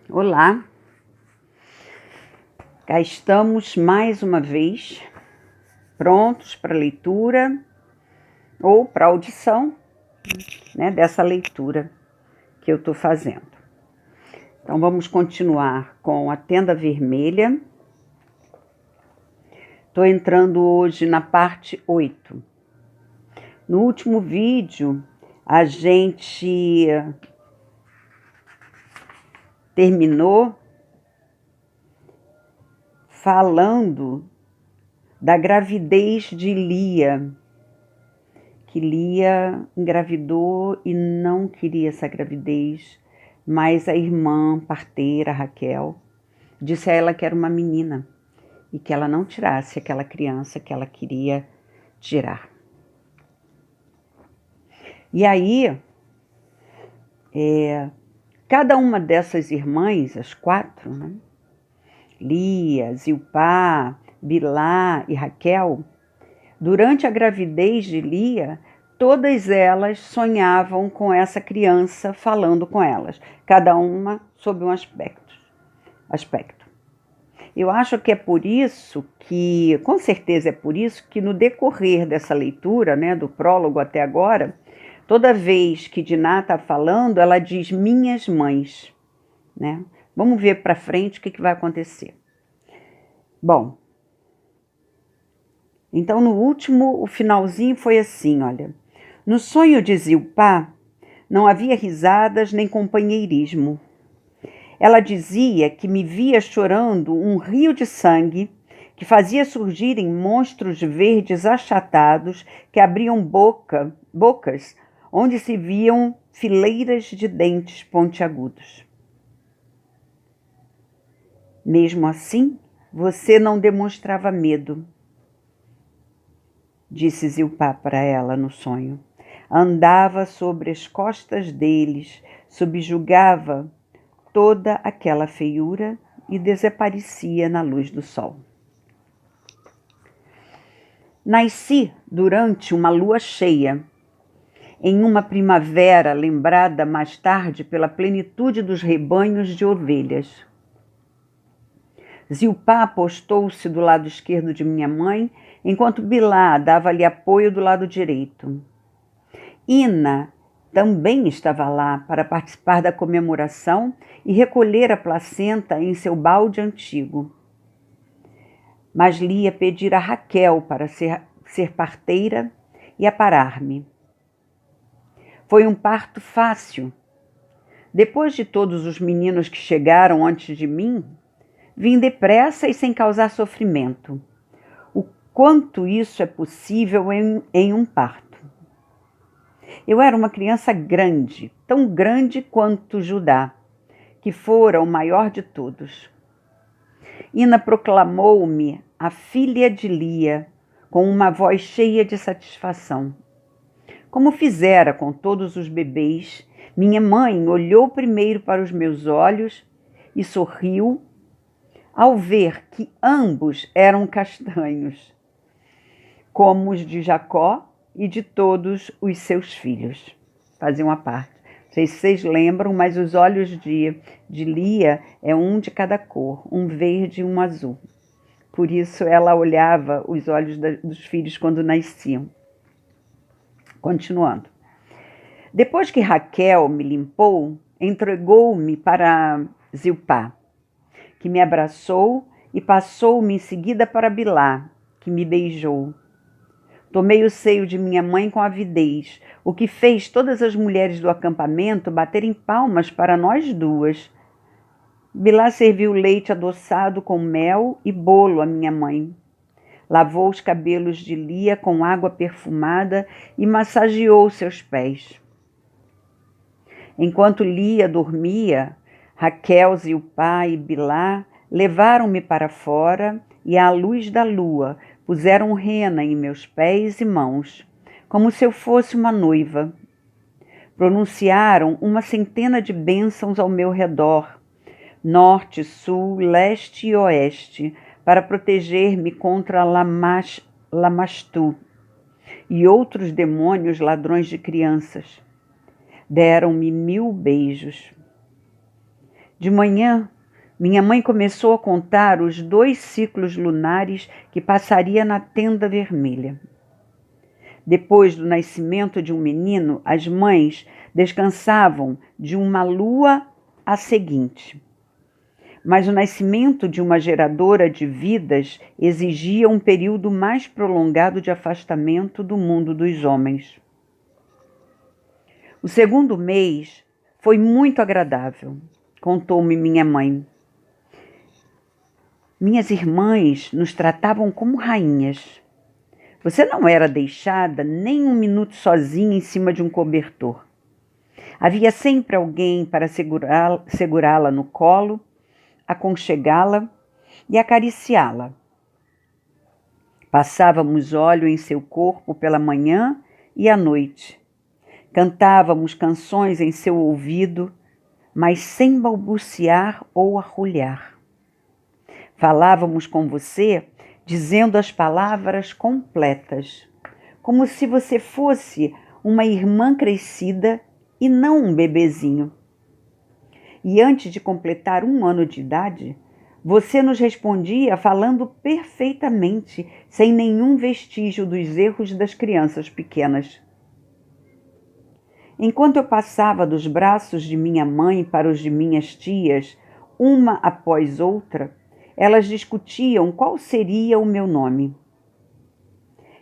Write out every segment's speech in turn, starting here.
Olá, cá estamos mais uma vez, prontos para leitura ou para audição, dessa leitura que eu estou fazendo. Então vamos continuar com a Tenda Vermelha. Estou entrando hoje na parte 8. No último vídeo, a gente terminou falando da gravidez de Lia, que Lia engravidou e não queria essa gravidez, mas a irmã parteira, Raquel, disse a ela que era uma menina e que ela não tirasse aquela criança que ela queria tirar. E aí, cada uma dessas irmãs, as 4, Lia, Zilpá, Bilá e Raquel, durante a gravidez de Lia, todas elas sonhavam com essa criança falando com elas, cada uma sob um aspecto. Eu acho que é por isso que, com certeza é por isso que no decorrer dessa leitura, do prólogo até agora, toda vez que Diná está falando, ela diz minhas mães, Vamos ver para frente o que vai acontecer. Bom, então no último, o finalzinho foi assim, olha. No sonho de Zilpá, não havia risadas nem companheirismo. Ela dizia que me via chorando um rio de sangue que fazia surgirem monstros verdes achatados que abriam bocas onde se viam fileiras de dentes pontiagudos. Mesmo assim, você não demonstrava medo, disse Zilpá para ela no sonho. Andava sobre as costas deles, subjugava toda aquela feiura e desaparecia na luz do sol. Nasci durante uma lua cheia, em uma primavera lembrada mais tarde pela plenitude dos rebanhos de ovelhas. Zilpá apostou-se do lado esquerdo de minha mãe, enquanto Bilá dava-lhe apoio do lado direito. Ina também estava lá para participar da comemoração e recolher a placenta em seu balde antigo. Mas Lia pedira a Raquel para ser parteira e aparar-me. Foi um parto fácil. Depois de todos os meninos que chegaram antes de mim, vim depressa e sem causar sofrimento. O quanto isso é possível em um parto. Eu era uma criança grande, tão grande quanto Judá, que fora o maior de todos. Ina proclamou-me a filha de Lia, com uma voz cheia de satisfação. Como fizera com todos os bebês, minha mãe olhou primeiro para os meus olhos e sorriu ao ver que ambos eram castanhos, como os de Jacó e de todos os seus filhos. Faziam a parte. Não sei se vocês lembram, mas os olhos de Lia é um de cada cor, um verde e um azul. Por isso ela olhava os olhos dos filhos quando nasciam. Continuando. Depois que Raquel me limpou, entregou-me para Zilpá, que me abraçou e passou-me em seguida para Bilá, que me beijou. Tomei o seio de minha mãe com avidez, o que fez todas as mulheres do acampamento baterem palmas para nós duas. Bilá serviu leite adoçado com mel e bolo à minha mãe. Lavou os cabelos de Lia com água perfumada e massageou seus pés. Enquanto Lia dormia, Raquel, Zilpá e Bilá levaram-me para fora e, à luz da lua, puseram rena em meus pés e mãos, como se eu fosse uma noiva. Pronunciaram uma centena de bênçãos ao meu redor, norte, sul, leste e oeste, para proteger-me contra Lamastu e outros demônios ladrões de crianças. Deram-me 1000 beijos. De manhã, minha mãe começou a contar os 2 ciclos lunares que passaria na tenda vermelha. Depois do nascimento de um menino, as mães descansavam de uma lua à seguinte. Mas o nascimento de uma geradora de vidas exigia um período mais prolongado de afastamento do mundo dos homens. O segundo mês foi muito agradável, contou-me minha mãe. Minhas irmãs nos tratavam como rainhas. Você não era deixada nem um minuto sozinha em cima de um cobertor. Havia sempre alguém para segurá-la no colo, aconchegá-la e acariciá-la. Passávamos óleo em seu corpo pela manhã e à noite. Cantávamos canções em seu ouvido, mas sem balbuciar ou arrulhar. Falávamos com você dizendo as palavras completas, como se você fosse uma irmã crescida e não um bebezinho. E antes de completar 1 ano de idade, você nos respondia falando perfeitamente, sem nenhum vestígio dos erros das crianças pequenas. Enquanto eu passava dos braços de minha mãe para os de minhas tias, uma após outra, elas discutiam qual seria o meu nome.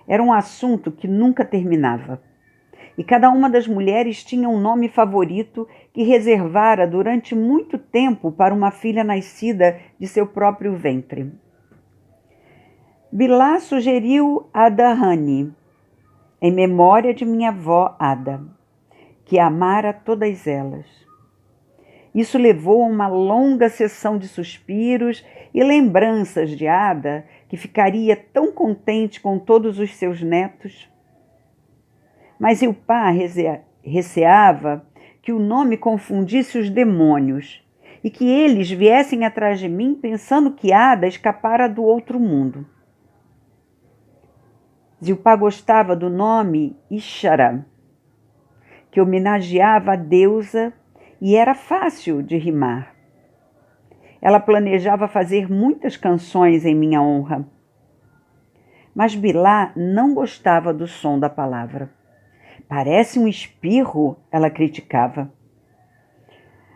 Era um assunto que nunca terminava. E cada uma das mulheres tinha um nome favorito que reservara durante muito tempo para uma filha nascida de seu próprio ventre. Bilá sugeriu Ada Hani, em memória de minha avó Ada, que amara todas elas. Isso levou a uma longa sessão de suspiros e lembranças de Ada, que ficaria tão contente com todos os seus netos. Mas Ilpá receava que o nome confundisse os demônios e que eles viessem atrás de mim pensando que Ada escapara do outro mundo. Zilpá gostava do nome Ixara, que homenageava a deusa e era fácil de rimar. Ela planejava fazer muitas canções em minha honra. Mas Bilá não gostava do som da palavra. Parece um espirro, ela criticava.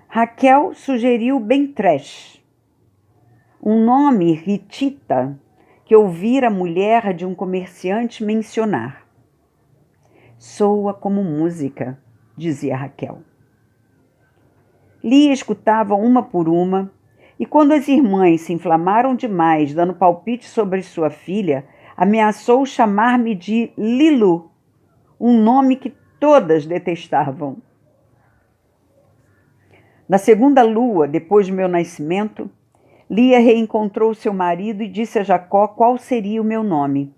Raquel sugeriu Bentresh, um nome hitita que ouvira a mulher de um comerciante mencionar. Soa como música, dizia Raquel. Lia escutava uma por uma, e quando as irmãs se inflamaram demais, dando palpite sobre sua filha, ameaçou chamar-me de Lilu, um nome que todas detestavam. Na segunda lua, depois do meu nascimento, Lia reencontrou seu marido e disse a Jacó qual seria o meu nome.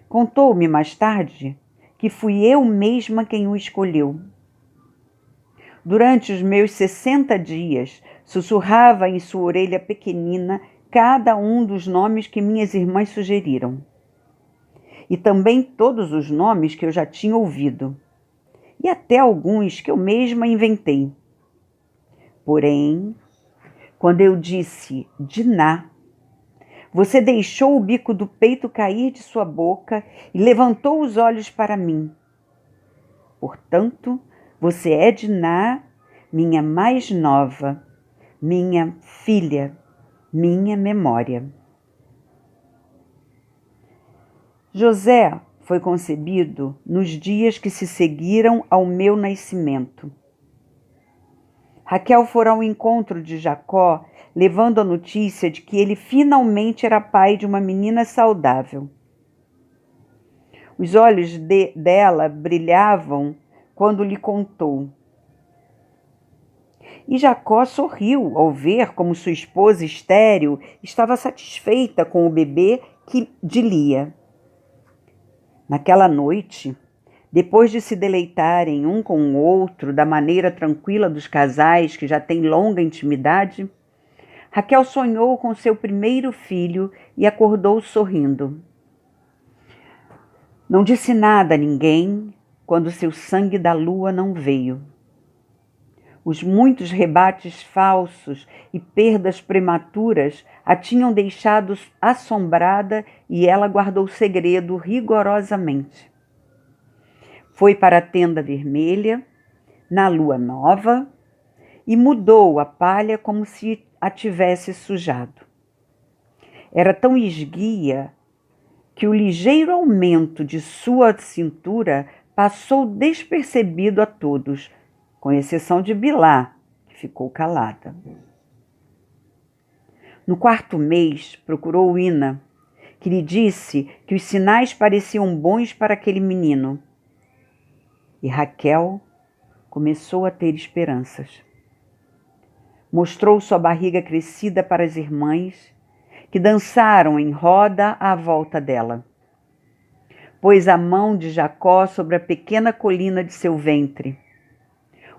Contou-me mais tarde que fui eu mesma quem o escolheu. Durante os meus 60 dias, sussurrava em sua orelha pequenina cada um dos nomes que minhas irmãs sugeriram. E também todos os nomes que eu já tinha ouvido. E até alguns que eu mesma inventei. Porém, quando eu disse Diná, você deixou o bico do peito cair de sua boca e levantou os olhos para mim. Portanto, você é Diná, minha mais nova, minha filha, minha memória. José foi concebido nos dias que se seguiram ao meu nascimento. Raquel fora ao encontro de Jacó, levando a notícia de que ele finalmente era pai de uma menina saudável. Os olhos dela brilhavam quando lhe contou. E Jacó sorriu ao ver como sua esposa estéril estava satisfeita com o bebê de Lia. Naquela noite, depois de se deleitarem um com o outro da maneira tranquila dos casais que já têm longa intimidade, Raquel sonhou com seu primeiro filho e acordou sorrindo. Não disse nada a ninguém quando seu sangue da lua não veio. Os muitos rebates falsos e perdas prematuras a tinham deixado assombrada e ela guardou o segredo rigorosamente. Foi para a tenda vermelha, na lua nova, e mudou a palha como se a tivesse sujado. Era tão esguia que o ligeiro aumento de sua cintura passou despercebido a todos, com exceção de Bilá, que ficou calada. No 4º mês, procurou Ina, que lhe disse que os sinais pareciam bons para aquele menino. E Raquel começou a ter esperanças. Mostrou sua barriga crescida para as irmãs, que dançaram em roda à volta dela. Pôs a mão de Jacó sobre a pequena colina de seu ventre.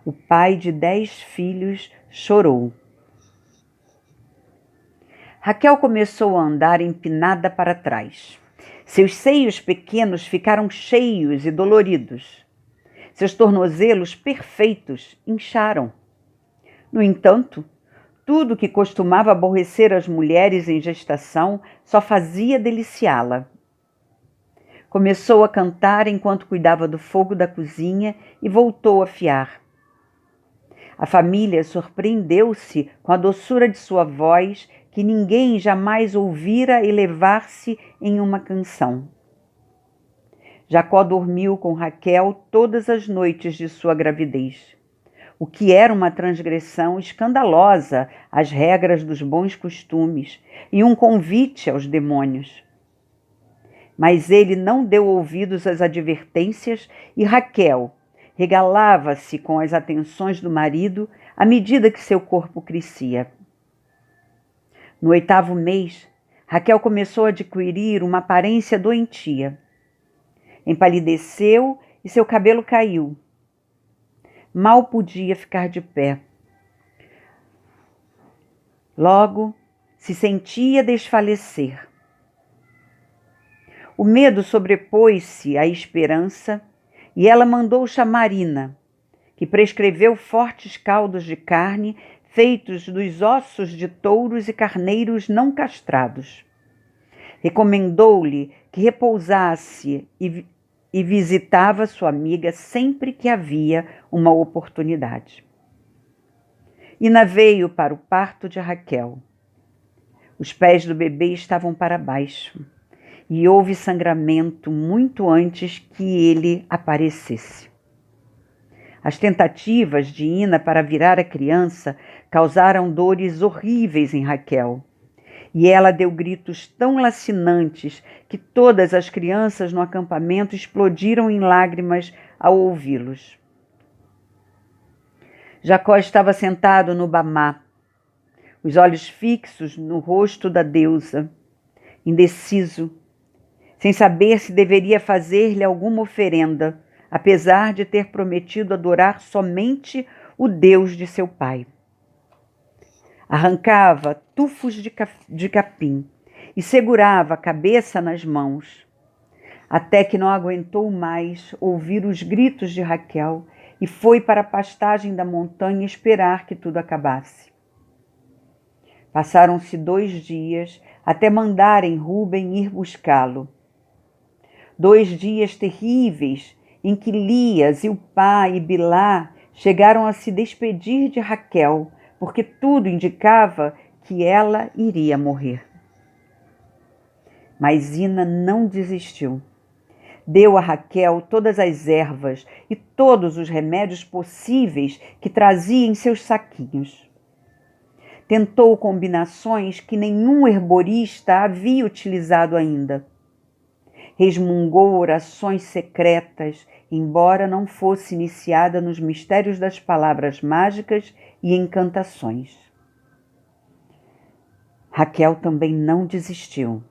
O pai de 10 filhos chorou. Raquel começou a andar empinada para trás. Seus seios pequenos ficaram cheios e doloridos. Seus tornozelos perfeitos incharam. No entanto, tudo que costumava aborrecer as mulheres em gestação só fazia deliciá-la. Começou a cantar enquanto cuidava do fogo da cozinha e voltou a fiar. A família surpreendeu-se com a doçura de sua voz, que ninguém jamais ouvira elevar-se em uma canção. Jacó dormiu com Raquel todas as noites de sua gravidez, o que era uma transgressão escandalosa às regras dos bons costumes e um convite aos demônios. Mas ele não deu ouvidos às advertências e Raquel regalava-se com as atenções do marido à medida que seu corpo crescia. No 8º mês, Raquel começou a adquirir uma aparência doentia. Empalideceu e seu cabelo caiu. Mal podia ficar de pé. Logo, se sentia desfalecer. O medo sobrepôs-se à esperança e ela mandou chamar Ina, que prescreveu fortes caldos de carne feitos dos ossos de touros e carneiros não castrados. Recomendou-lhe que repousasse e visitava sua amiga sempre que havia uma oportunidade. Ina veio para o parto de Raquel. Os pés do bebê estavam para baixo e houve sangramento muito antes que ele aparecesse. As tentativas de Ina para virar a criança causaram dores horríveis em Raquel, e ela deu gritos tão lacinantes que todas as crianças no acampamento explodiram em lágrimas ao ouvi-los. Jacó estava sentado no bamá, os olhos fixos no rosto da deusa, indeciso, sem saber se deveria fazer-lhe alguma oferenda, apesar de ter prometido adorar somente o Deus de seu pai. Arrancava tufos de capim e segurava a cabeça nas mãos, até que não aguentou mais ouvir os gritos de Raquel e foi para a pastagem da montanha esperar que tudo acabasse. Passaram-se 2 dias até mandarem Rúben ir buscá-lo. 2 dias terríveis em que Lias e o pai e Bilá chegaram a se despedir de Raquel, porque tudo indicava que ela iria morrer. Mas Ina não desistiu. Deu a Raquel todas as ervas e todos os remédios possíveis que trazia em seus saquinhos. Tentou combinações que nenhum herborista havia utilizado ainda. Resmungou orações secretas, embora não fosse iniciada nos mistérios das palavras mágicas e encantações. Raquel também não desistiu.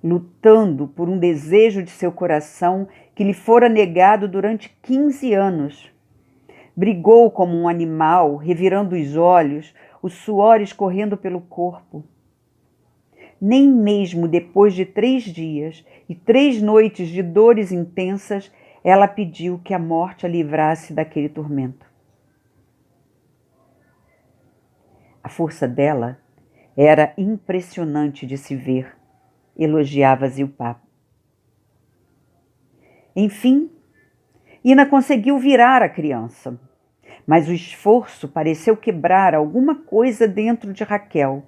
Lutando por um desejo de seu coração que lhe fora negado durante 15 anos. Brigou como um animal, revirando os olhos, o suor escorrendo pelo corpo. Nem mesmo depois de 3 dias e 3 noites de dores intensas, ela pediu que a morte a livrasse daquele tormento. A força dela era impressionante de se ver, elogiava Zilpá. Enfim, Ina conseguiu virar a criança, mas o esforço pareceu quebrar alguma coisa dentro de Raquel,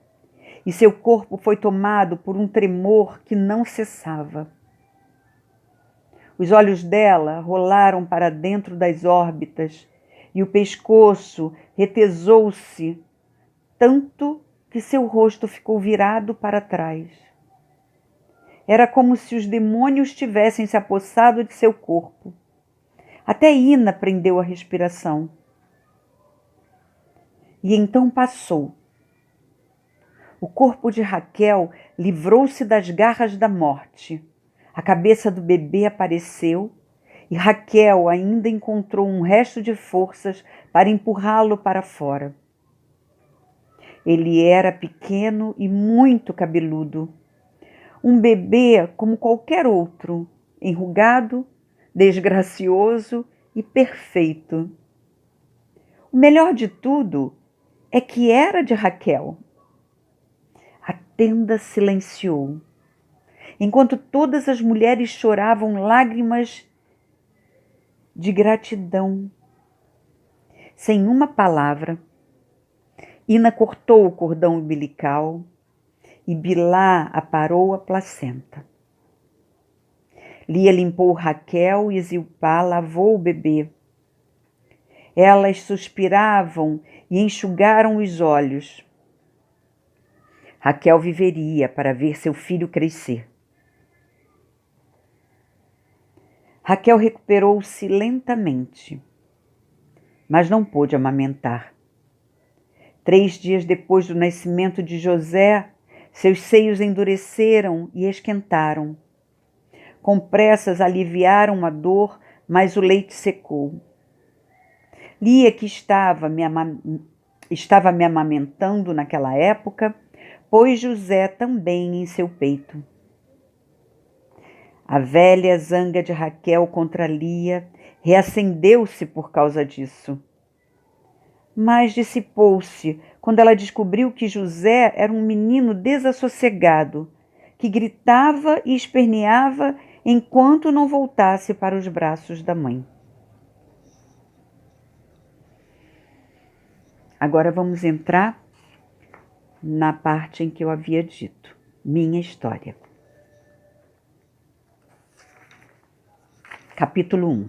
e seu corpo foi tomado por um tremor que não cessava. Os olhos dela rolaram para dentro das órbitas e o pescoço retesou-se tanto que seu rosto ficou virado para trás. Era como se os demônios tivessem se apossado de seu corpo. Até Ina prendeu a respiração. E então passou. O corpo de Raquel livrou-se das garras da morte. A cabeça do bebê apareceu e Raquel ainda encontrou um resto de forças para empurrá-lo para fora. Ele era pequeno e muito cabeludo. Um bebê como qualquer outro, enrugado, desgracioso e perfeito. O melhor de tudo é que era de Raquel. A tenda silenciou, enquanto todas as mulheres choravam lágrimas de gratidão. Sem uma palavra, Ina cortou o cordão umbilical e Bilá aparou a placenta. Lia limpou Raquel e Zilpá lavou o bebê. Elas suspiravam e enxugaram os olhos. Raquel viveria para ver seu filho crescer. Raquel recuperou-se lentamente, mas não pôde amamentar. 3 dias depois do nascimento de José, seus seios endureceram e esquentaram. Com pressas aliviaram a dor, mas o leite secou. Lia, que estava me amamentando naquela época, pôs José também em seu peito. A velha zanga de Raquel contra Lia reacendeu-se por causa disso. Mas dissipou-se quando ela descobriu que José era um menino desassossegado, que gritava e esperneava enquanto não voltasse para os braços da mãe. Agora vamos entrar na parte em que eu havia dito, minha história. Capítulo 1.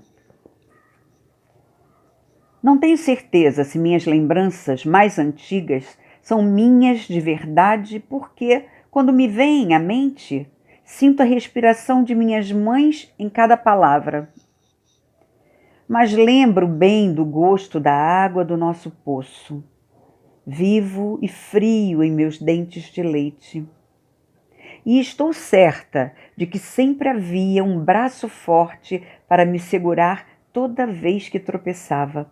Não tenho certeza se minhas lembranças mais antigas são minhas de verdade, porque, quando me vêm à mente, sinto a respiração de minhas mães em cada palavra. Mas lembro bem do gosto da água do nosso poço, vivo e frio em meus dentes de leite. E estou certa de que sempre havia um braço forte para me segurar toda vez que tropeçava,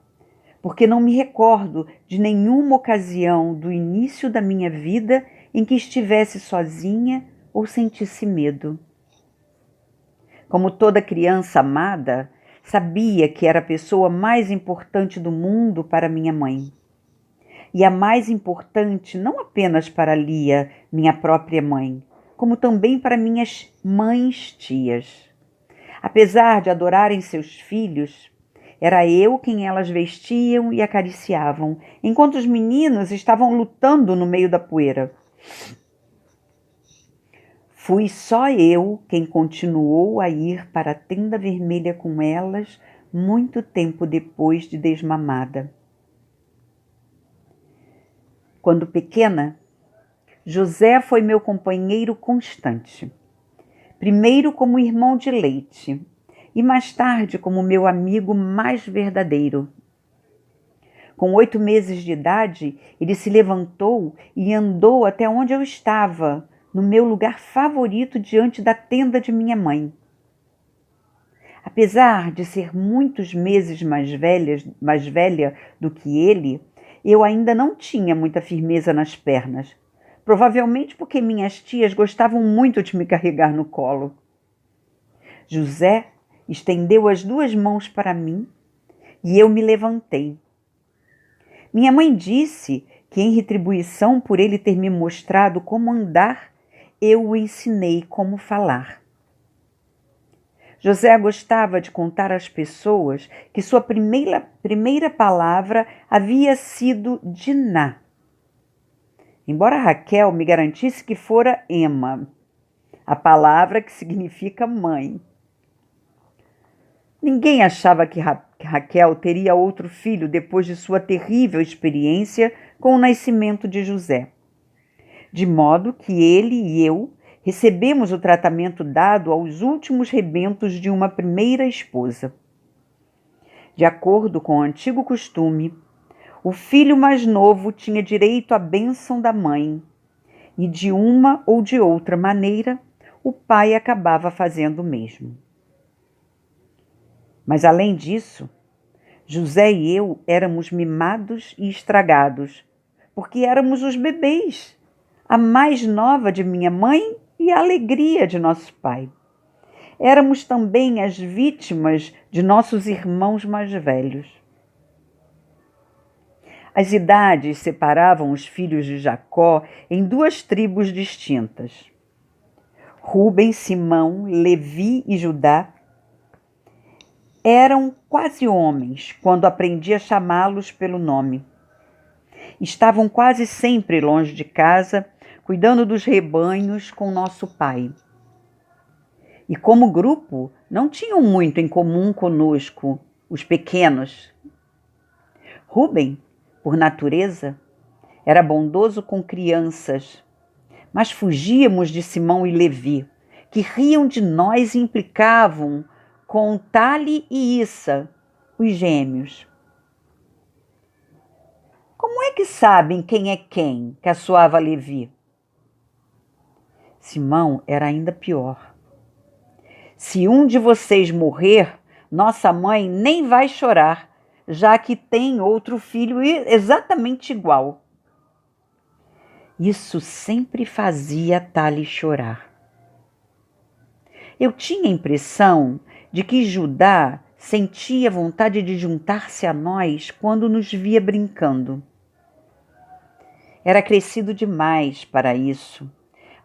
porque não me recordo de nenhuma ocasião do início da minha vida em que estivesse sozinha ou sentisse medo. Como toda criança amada, sabia que era a pessoa mais importante do mundo para minha mãe. E a mais importante não apenas para Lia, minha própria mãe, como também para minhas mães-tias. Apesar de adorarem seus filhos, era eu quem elas vestiam e acariciavam, enquanto os meninos estavam lutando no meio da poeira. Fui só eu quem continuou a ir para a tenda vermelha com elas muito tempo depois de desmamada. Quando pequena, José foi meu companheiro constante. Primeiro como irmão de leite e mais tarde como meu amigo mais verdadeiro. Com 8 meses de idade, ele se levantou e andou até onde eu estava, no meu lugar favorito diante da tenda de minha mãe. Apesar de ser muitos meses mais velha do que ele, eu ainda não tinha muita firmeza nas pernas, provavelmente porque minhas tias gostavam muito de me carregar no colo. José estendeu as 2 mãos para mim e eu me levantei. Minha mãe disse que, em retribuição por ele ter me mostrado como andar, eu o ensinei como falar. José gostava de contar às pessoas que sua primeira palavra havia sido Diná, embora Raquel me garantisse que fora Ema, a palavra que significa mãe. Ninguém achava que Raquel teria outro filho depois de sua terrível experiência com o nascimento de José, de modo que ele e eu recebemos o tratamento dado aos últimos rebentos de uma primeira esposa. De acordo com o antigo costume, o filho mais novo tinha direito à bênção da mãe, e de uma ou de outra maneira, o pai acabava fazendo o mesmo. Mas, além disso, José e eu éramos mimados e estragados, porque éramos os bebês, a mais nova de minha mãe e a alegria de nosso pai. Éramos também as vítimas de nossos irmãos mais velhos. As idades separavam os filhos de Jacó em duas tribos distintas. Rúben, Simão, Levi e Judá eram quase homens quando aprendi a chamá-los pelo nome. Estavam quase sempre longe de casa, cuidando dos rebanhos com nosso pai. E como grupo, não tinham muito em comum conosco, os pequenos. Rúben, por natureza, era bondoso com crianças, mas fugíamos de Simão e Levi, que riam de nós e implicavam com Tali e Issa, os gêmeos. Como é que sabem quem é quem? Caçoava Levi. Simão era ainda pior. Se um de vocês morrer, nossa mãe nem vai chorar, já que tem outro filho exatamente igual. Isso sempre fazia Tali chorar. Eu tinha a impressão de que Judá sentia vontade de juntar-se a nós quando nos via brincando. Era crescido demais para isso,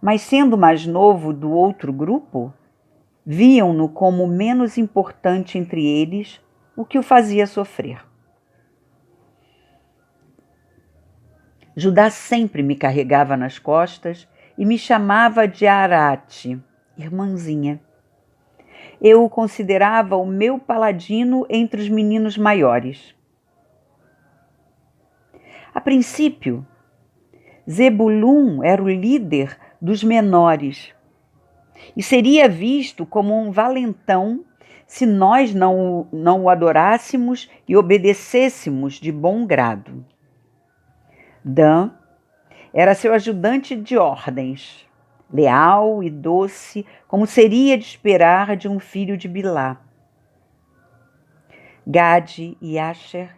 mas sendo mais novo do outro grupo, viam-no como menos importante entre eles, o que o fazia sofrer. Judá sempre me carregava nas costas e me chamava de Arate, irmãzinha. Eu o considerava o meu paladino entre os meninos maiores. A princípio, Zebulun era o líder dos menores e seria visto como um valentão se nós não o adorássemos e obedecêssemos de bom grado. Dan era seu ajudante de ordens, leal e doce, como seria de esperar de um filho de Bilá. Gade e Asher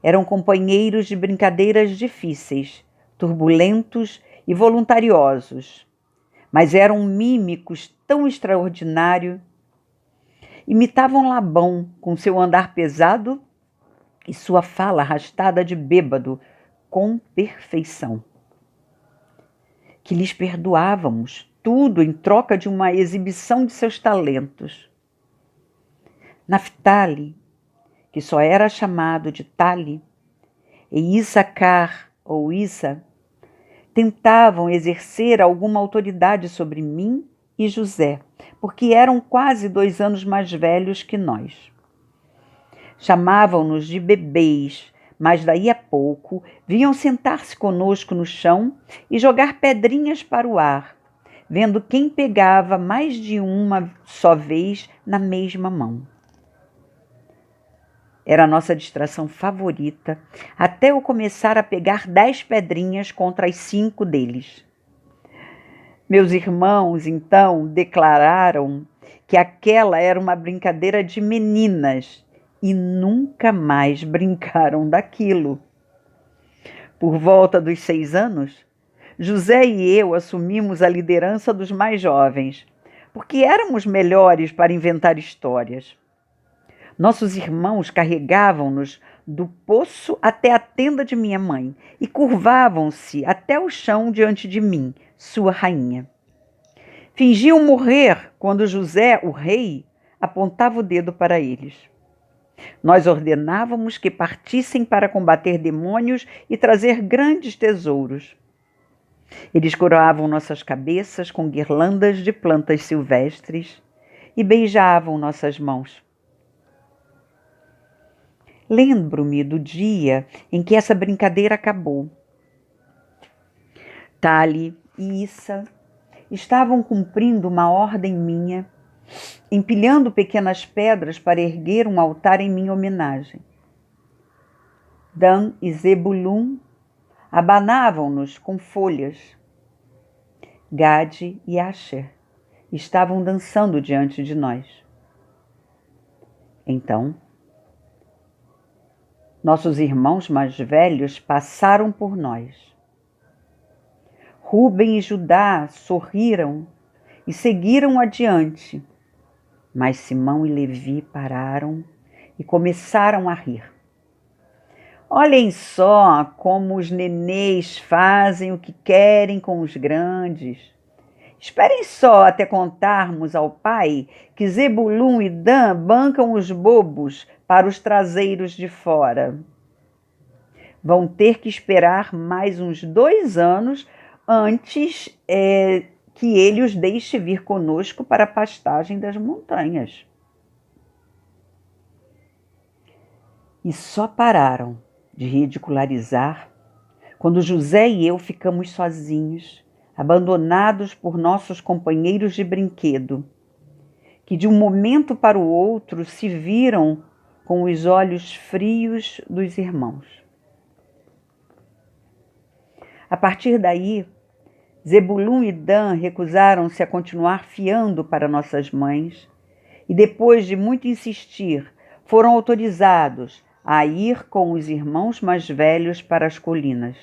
eram companheiros de brincadeiras difíceis, turbulentos e voluntariosos, mas eram mímicos tão extraordinários. Imitavam Labão com seu andar pesado e sua fala arrastada de bêbado com perfeição. Que lhes perdoávamos tudo em troca de uma exibição de seus talentos. Naftali, que só era chamado de Tali, e Issacar ou Issa, tentavam exercer alguma autoridade sobre mim e José, porque eram quase 2 anos mais velhos que nós. Chamavam-nos de bebês, mas daí a pouco vinham sentar-se conosco no chão e jogar pedrinhas para o ar, vendo quem pegava mais de uma só vez na mesma mão. Era a nossa distração favorita, até eu começar a pegar 10 pedrinhas contra as 5 deles. Meus irmãos, então, declararam que aquela era uma brincadeira de meninas e nunca mais brincaram daquilo. Por volta dos 6 anos, José e eu assumimos a liderança dos mais jovens, porque éramos melhores para inventar histórias. Nossos irmãos carregavam-nos do poço até a tenda de minha mãe e curvavam-se até o chão diante de mim, sua rainha. Fingiam morrer quando José, o rei, apontava o dedo para eles. Nós ordenávamos que partissem para combater demônios e trazer grandes tesouros. Eles coroavam nossas cabeças com guirlandas de plantas silvestres e beijavam nossas mãos. Lembro-me do dia em que essa brincadeira acabou. Tali e Issa estavam cumprindo uma ordem minha, empilhando pequenas pedras para erguer um altar em minha homenagem. Dan e Zebulun abanavam-nos com folhas. Gade e Asher estavam dançando diante de nós. Então, nossos irmãos mais velhos passaram por nós. Rúben e Judá sorriram e seguiram adiante, mas Simão e Levi pararam e começaram a rir. Olhem só como os nenéis fazem o que querem com os grandes. Esperem só até contarmos ao pai que Zebulun e Dan bancam os bobos para os traseiros de fora. Vão ter que esperar mais uns 2 anos antes que ele os deixe vir conosco para a pastagem das montanhas. E só pararam de ridicularizar quando José e eu ficamos sozinhos, abandonados por nossos companheiros de brinquedo, que de um momento para o outro se viram com os olhos frios dos irmãos. A partir daí, Zebulun e Dan recusaram-se a continuar fiando para nossas mães e, depois de muito insistir, foram autorizados a ir com os irmãos mais velhos para as colinas.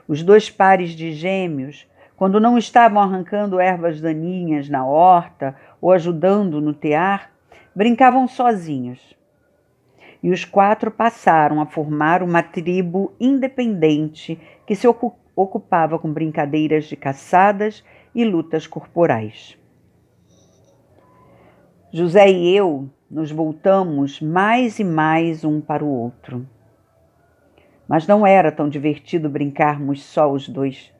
Os 2 pares de gêmeos, quando não estavam arrancando ervas daninhas na horta ou ajudando no tear, brincavam sozinhos. E os 4 passaram a formar uma tribo independente que se ocupava com brincadeiras de caçadas e lutas corporais. José e eu nos voltamos mais e mais um para o outro. Mas não era tão divertido brincarmos só os 2.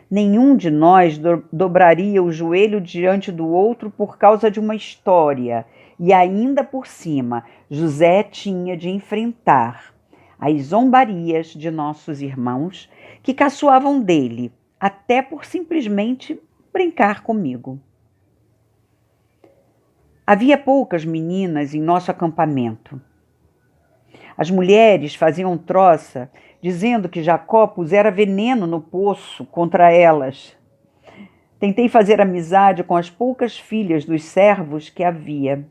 Nenhum de nós dobraria o joelho diante do outro por causa de uma história, e ainda por cima, José tinha de enfrentar as zombarias de nossos irmãos que caçoavam dele, até por simplesmente brincar comigo. Havia poucas meninas em nosso acampamento. As mulheres faziam troça, dizendo que Jacó pusera veneno no poço contra elas. Tentei fazer amizade com as poucas filhas dos servos que havia,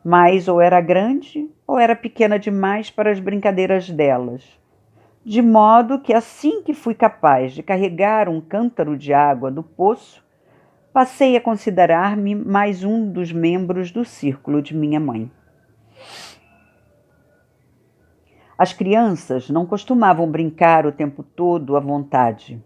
mas ou era grande ou era pequena demais para as brincadeiras delas, de modo que assim que fui capaz de carregar um cântaro de água do poço, passei a considerar-me mais um dos membros do círculo de minha mãe. As crianças não costumavam brincar o tempo todo à vontade.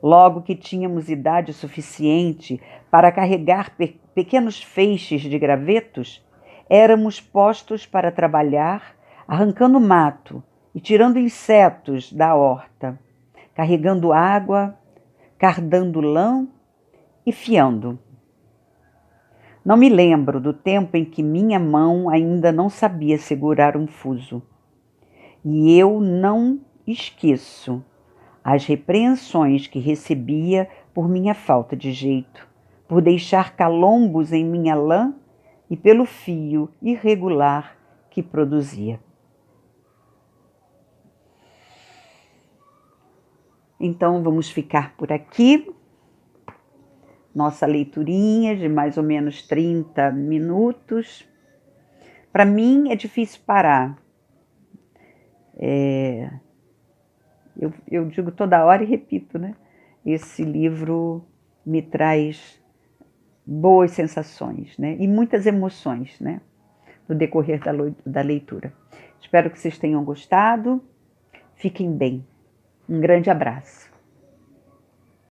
Logo que tínhamos idade suficiente para carregar pequenos feixes de gravetos, éramos postos para trabalhar, arrancando mato e tirando insetos da horta, carregando água, cardando lã e fiando. Não me lembro do tempo em que minha mão ainda não sabia segurar um fuso. E eu não esqueço as repreensões que recebia por minha falta de jeito, por deixar calombos em minha lã e pelo fio irregular que produzia. Então vamos ficar por aqui. Nossa leiturinha de mais ou menos 30 minutos. Para mim é difícil parar. Eu digo toda hora e repito, né? Esse livro me traz boas sensações, né? E muitas emoções, né? no decorrer da leitura. Espero que vocês tenham gostado. Fiquem bem. Um grande abraço.